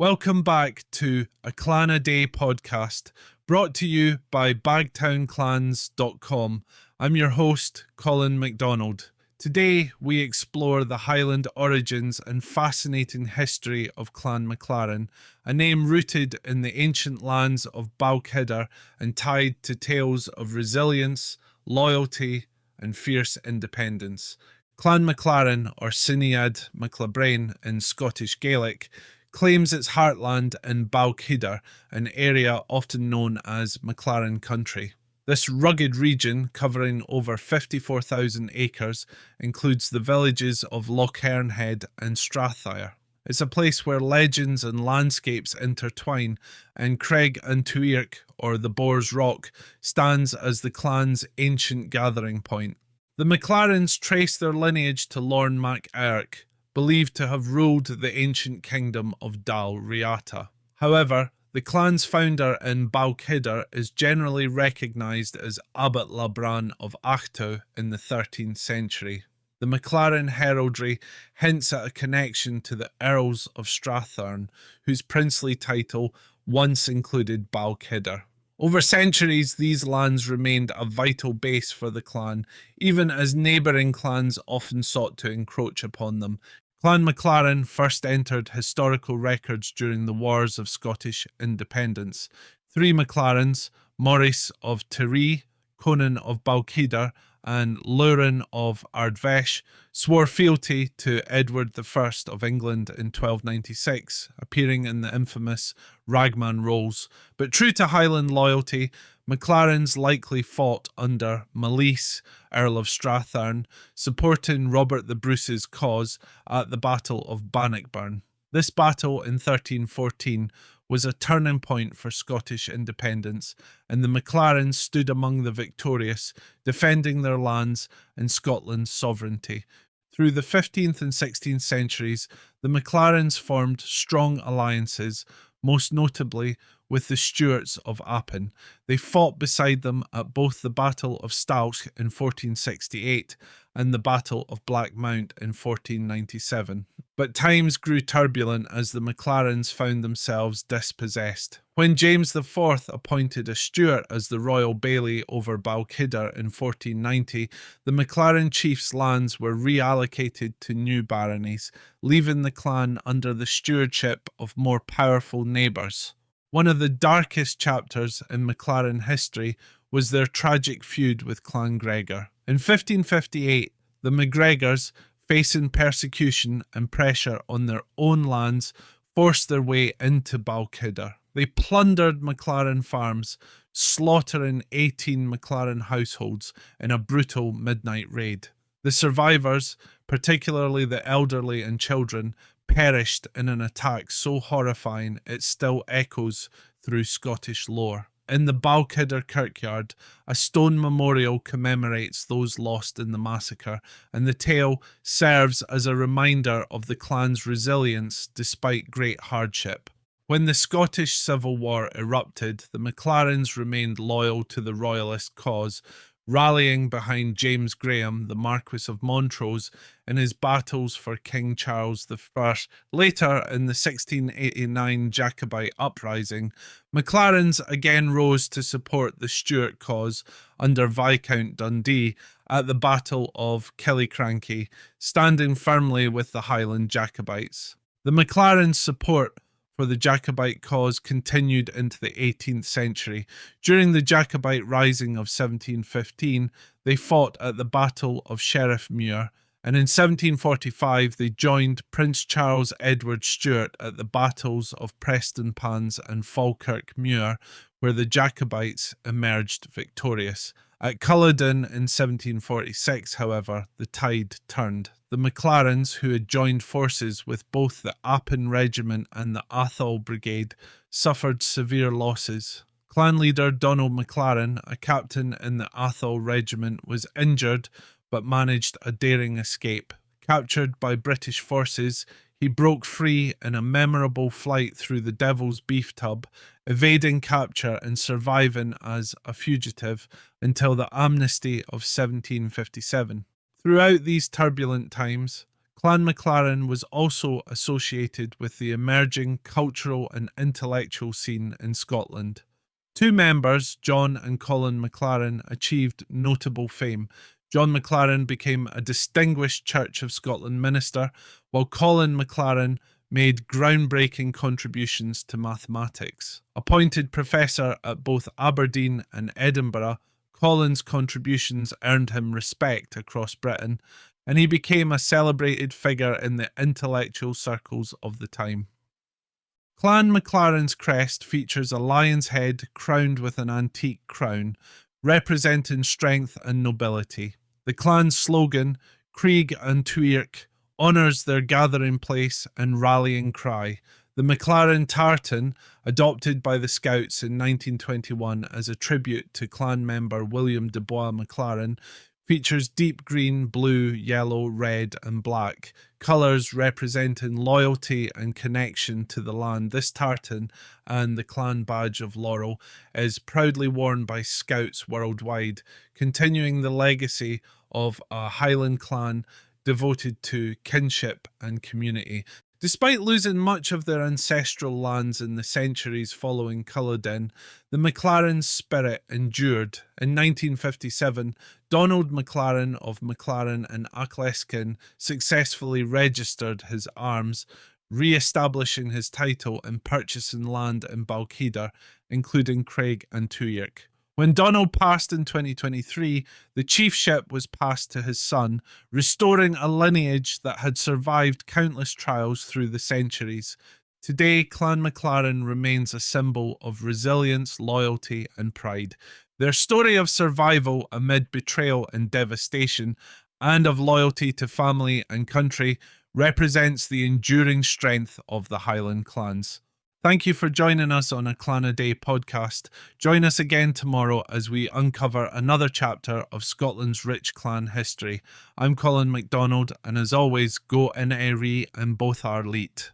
Welcome back to a Clan a Day podcast brought to you by bagtownclans.com. I'm your host, Colin MacDonald. Today we explore the Highland origins and fascinating history of Clan MacLaren, a name rooted in the ancient lands of Balquhidder and tied to tales of resilience, loyalty, and fierce independence. Clan MacLaren, or Syniad MacLaren in Scottish Gaelic, claims its heartland in Balquhidder, an area often known as MacLaren Country. This rugged region, covering over 54,000 acres, includes the villages of Loarn and Strathire. It's a place where legends and landscapes intertwine, and Craig and Eirc, or the Boar's Rock, stands as the clan's ancient gathering point. The MacLarens trace their lineage to Loarn mac Eirc, believed to have ruled the ancient Kingdom of Dál Riata. However, the clan's founder in Balquhidder is generally recognised as Abbot Labran of Achtou in the 13th century. The MacLaren Heraldry hints at a connection to the Earls of Strathern, whose princely title once included Balquhidder. Over centuries, these lands remained a vital base for the clan, even as neighbouring clans often sought to encroach upon them. Clan MacLaren first entered historical records during the Wars of Scottish Independence. Three MacLarens, Maurice of Tiree, Conan of Balquhidder, and Loarn of Ardvesh, swore fealty to Edward I of England in 1296, appearing in the infamous Ragman Rolls. But true to Highland loyalty, MacLarens likely fought under Malise, Earl of Strathern, supporting Robert the Bruce's cause at the Battle of Bannockburn. This battle in 1314 was a turning point for Scottish independence, and the MacLarens stood among the victorious, defending their lands and Scotland's sovereignty. Through the 15th and 16th centuries, the MacLarens formed strong alliances, most notably with the Stewarts of Appin. They fought beside them at both the Battle of Staunch in 1468 and the Battle of Blackmount in 1497. But times grew turbulent as the MacLarens found themselves dispossessed. When James IV appointed a Stewart as the royal bailey over Balquhidder in 1490, the MacLaren chiefs' lands were reallocated to new baronies, leaving the clan under the stewardship of more powerful neighbours. One of the darkest chapters in MacLaren history was their tragic feud with Clan Gregor. In 1558, the MacGregors, facing persecution and pressure on their own lands, forced their way into Balquhidder. They plundered MacLaren farms, slaughtering 18 MacLaren households in a brutal midnight raid. The survivors, particularly the elderly and children, perished in an attack so horrifying it still echoes through Scottish lore. In the Balquhidder kirkyard, a stone memorial commemorates those lost in the massacre, and the tale serves as a reminder of the clan's resilience despite great hardship. When the Scottish Civil War erupted, the MacLarens remained loyal to the royalist cause, rallying behind James Graham, the Marquess of Montrose, in his battles for King Charles I. Later, in the 1689 Jacobite uprising, MacLarens again rose to support the Stuart cause under Viscount Dundee at the Battle of Killiecrankie, standing firmly with the Highland Jacobites. The MacLarens' support for the Jacobite cause continued into the 18th century. During the Jacobite Rising of 1715, they fought at the Battle of Sheriffmuir, and in 1745 they joined Prince Charles Edward Stuart at the battles of Prestonpans and Falkirk Muir, where the Jacobites emerged victorious. At Culloden in 1746, however, the tide turned. The MacLarens, who had joined forces with both the Appin Regiment and the Atholl Brigade, suffered severe losses. Clan leader Donald MacLaren, a captain in the Atholl Regiment, was injured but managed a daring escape. Captured by British forces, he broke free in a memorable flight through the Devil's Beef Tub, evading capture and surviving as a fugitive until the amnesty of 1757. Throughout these turbulent times, Clan MacLaren was also associated with the emerging cultural and intellectual scene in Scotland. Two members, John and Colin MacLaren, achieved notable fame. John MacLaren became a distinguished Church of Scotland minister, while Colin MacLaren made groundbreaking contributions to mathematics. Appointed professor at both Aberdeen and Edinburgh, Colin's contributions earned him respect across Britain, and he became a celebrated figure in the intellectual circles of the time. Clan MacLaren's crest features a lion's head crowned with an antique crown, representing strength and nobility. The clan's slogan, Craig and Eirc, honours their gathering place and rallying cry. The MacLaren tartan, adopted by the Scouts in 1921 as a tribute to clan member William de Bois MacLaren, features deep green, blue, yellow, red and black, colours representing loyalty and connection to the land. This tartan and the clan badge of laurel is proudly worn by Scouts worldwide, continuing the legacy of a Highland clan devoted to kinship and community. Despite losing much of their ancestral lands in the centuries following Culloden, the MacLaren spirit endured. In 1957, Donald MacLaren of MacLaren and Achleskin successfully registered his arms, re-establishing his title and purchasing land in Balquhidder, including Craig and Eirc. When Donald passed in 2023, the chiefship was passed to his son, restoring a lineage that had survived countless trials through the centuries. Today, Clan MacLaren remains a symbol of resilience, loyalty, and pride. Their story of survival amid betrayal and devastation, and of loyalty to family and country, represents the enduring strength of the Highland clans. Thank you for joining us on a Clan a Day podcast. Join us again tomorrow as we uncover another chapter of Scotland's rich clan history. I'm Colin MacDonald, and as always, go in Eirc and both are leet.